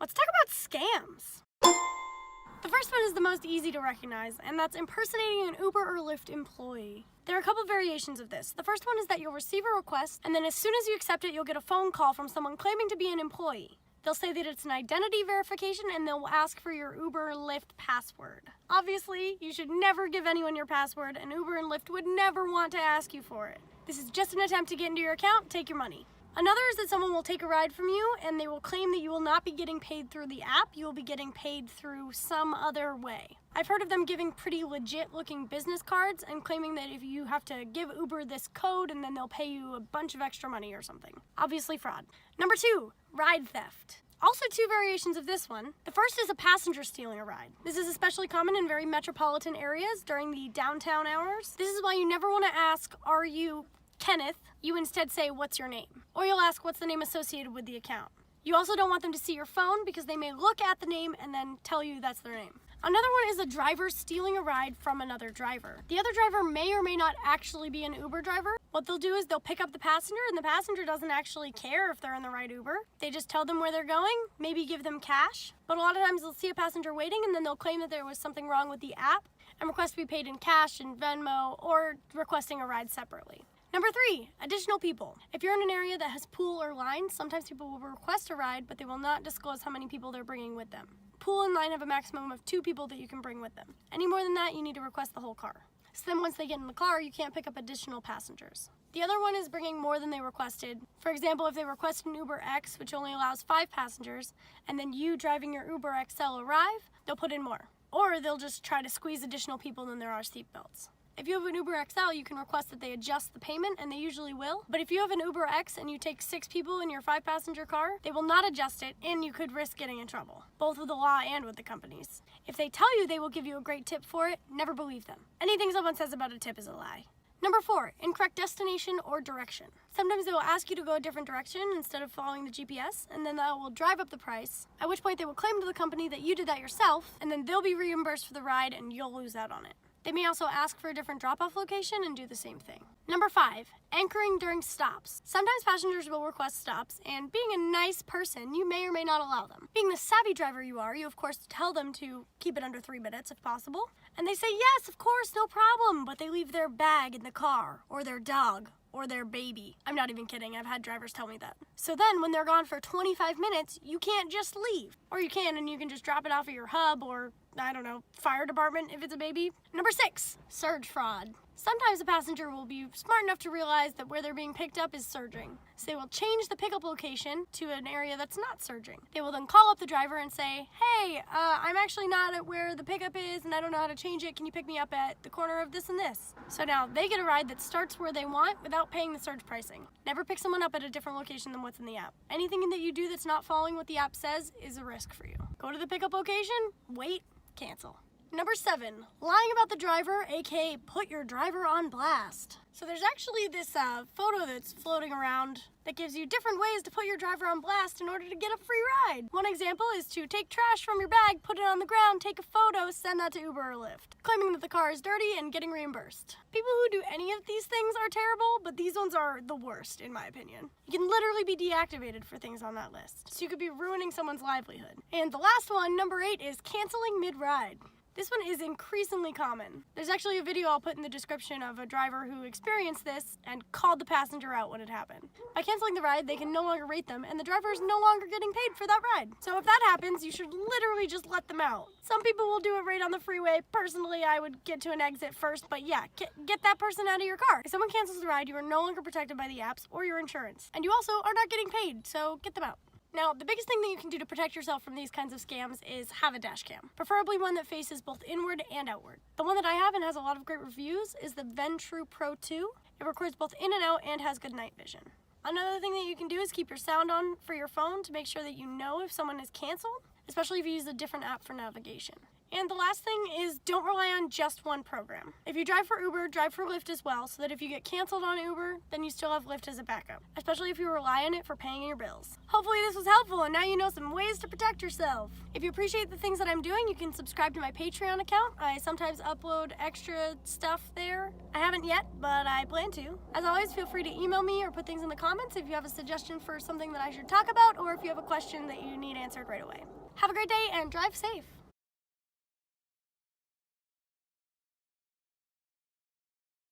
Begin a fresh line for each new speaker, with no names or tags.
Let's talk about scams. The first one is the most easy to recognize, and that's impersonating an Uber or Lyft employee. There are a couple variations of this. The first one is that you'll receive a request, and then as soon as you accept it, you'll get a phone call from someone claiming to be an employee. They'll say that it's an identity verification, and they'll ask for your Uber or Lyft password. Obviously, you should never give anyone your password, and Uber and Lyft would never want to ask you for it. This is just an attempt to get into your account, take your money. Another is that someone will take a ride from you and they will claim that you will not be getting paid through the app, you will be getting paid through some other way. I've heard of them giving pretty legit looking business cards and claiming that if you have to give Uber this code and then they'll pay you a bunch of extra money or something. Obviously fraud. Number 2, ride theft. Also 2 variations of this one. The first is a passenger stealing a ride. This is especially common in very metropolitan areas during the downtown hours. This is why you never want to ask, "Are you Kenneth?" You instead say, "What's your name?" Or you'll ask, "What's the name associated with the account?" You also don't want them to see your phone because they may look at the name and then tell you that's their name. Another one is a driver stealing a ride from another driver. The other driver may or may not actually be an Uber driver. What they'll do is they'll pick up the passenger and the passenger doesn't actually care if they're in the right Uber. They just tell them where they're going, maybe give them cash. But a lot of times they'll see a passenger waiting and then they'll claim that there was something wrong with the app and request to be paid in cash and Venmo or requesting a ride separately. Number 3, additional people. If you're in an area that has pool or line, sometimes people will request a ride, but they will not disclose how many people they're bringing with them. Pool and line have a maximum of 2 people that you can bring with them. Any more than that, you need to request the whole car. So then once they get in the car, you can't pick up additional passengers. The other one is bringing more than they requested. For example, if they request an Uber X, which only allows 5 passengers, and then you driving your Uber XL arrive, they'll put in more. Or they'll just try to squeeze additional people than there are seatbelts. If you have an Uber XL, you can request that they adjust the payment, and they usually will. But if you have an Uber X and you take 6 people in your 5-passenger car, they will not adjust it, and you could risk getting in trouble, both with the law and with the companies. If they tell you they will give you a great tip for it, never believe them. Anything someone says about a tip is a lie. Number 4, incorrect destination or direction. Sometimes they will ask you to go a different direction instead of following the GPS, and then that will drive up the price, at which point they will claim to the company that you did that yourself, and then they'll be reimbursed for the ride and you'll lose out on it. They may also ask for a different drop-off location and do the same thing. Number 5, anchoring during stops. Sometimes passengers will request stops, and being a nice person, you may or may not allow them. Being the savvy driver you are, you of course tell them to keep it under 3 minutes if possible. And they say, yes, of course, no problem, but they leave their bag in the car, or their dog, or their baby. I'm not even kidding, I've had drivers tell me that. So then when they're gone for 25 minutes, you can't just leave. Or you can, and you can just drop it off at your hub, or I don't know, fire department if it's a baby. Number 6, surge fraud. Sometimes a passenger will be smart enough to realize that where they're being picked up is surging. So they will change the pickup location to an area that's not surging. They will then call up the driver and say, hey, I'm actually not at where the pickup is and I don't know how to change it. Can you pick me up at the corner of this and this? So now they get a ride that starts where they want without paying the surge pricing. Never pick someone up at a different location than what's in the app. Anything that you do that's not following what the app says is a risk for you. Go to the pickup location, wait, cancel. Number 7, lying about the driver, aka put your driver on blast. So there's actually this photo that's floating around that gives you different ways to put your driver on blast in order to get a free ride. One example is to take trash from your bag, put it on the ground, take a photo, send that to Uber or Lyft, claiming that the car is dirty and getting reimbursed. People who do any of these things are terrible, but these ones are the worst in my opinion. You can literally be deactivated for things on that list, so you could be ruining someone's livelihood. And the last one, number 8, is canceling mid-ride. This one is increasingly common. There's actually a video I'll put in the description of a driver who experienced this and called the passenger out when it happened. By canceling the ride, they can no longer rate them, and the driver is no longer getting paid for that ride. So if that happens, you should literally just let them out. Some people will do it right on the freeway. Personally, I would get to an exit first, but yeah, get that person out of your car. If someone cancels the ride, you are no longer protected by the apps or your insurance, and you also are not getting paid, so get them out. Now, the biggest thing that you can do to protect yourself from these kinds of scams is have a dash cam, preferably one that faces both inward and outward. The one that I have and has a lot of great reviews is the Ventrue Pro 2. It records both in and out and has good night vision. Another thing that you can do is keep your sound on for your phone to make sure that you know if someone is canceled, especially if you use a different app for navigation. And the last thing is don't rely on just one program. If you drive for Uber, drive for Lyft as well, so that if you get canceled on Uber, then you still have Lyft as a backup, especially if you rely on it for paying your bills. Hopefully this was helpful and now you know some ways to protect yourself. If you appreciate the things that I'm doing, you can subscribe to my Patreon account. I sometimes upload extra stuff there. I haven't yet, but I plan to. As always, feel free to email me or put things in the comments if you have a suggestion for something that I should talk about or if you have a question that you need answered right away. Have a great day and drive safe.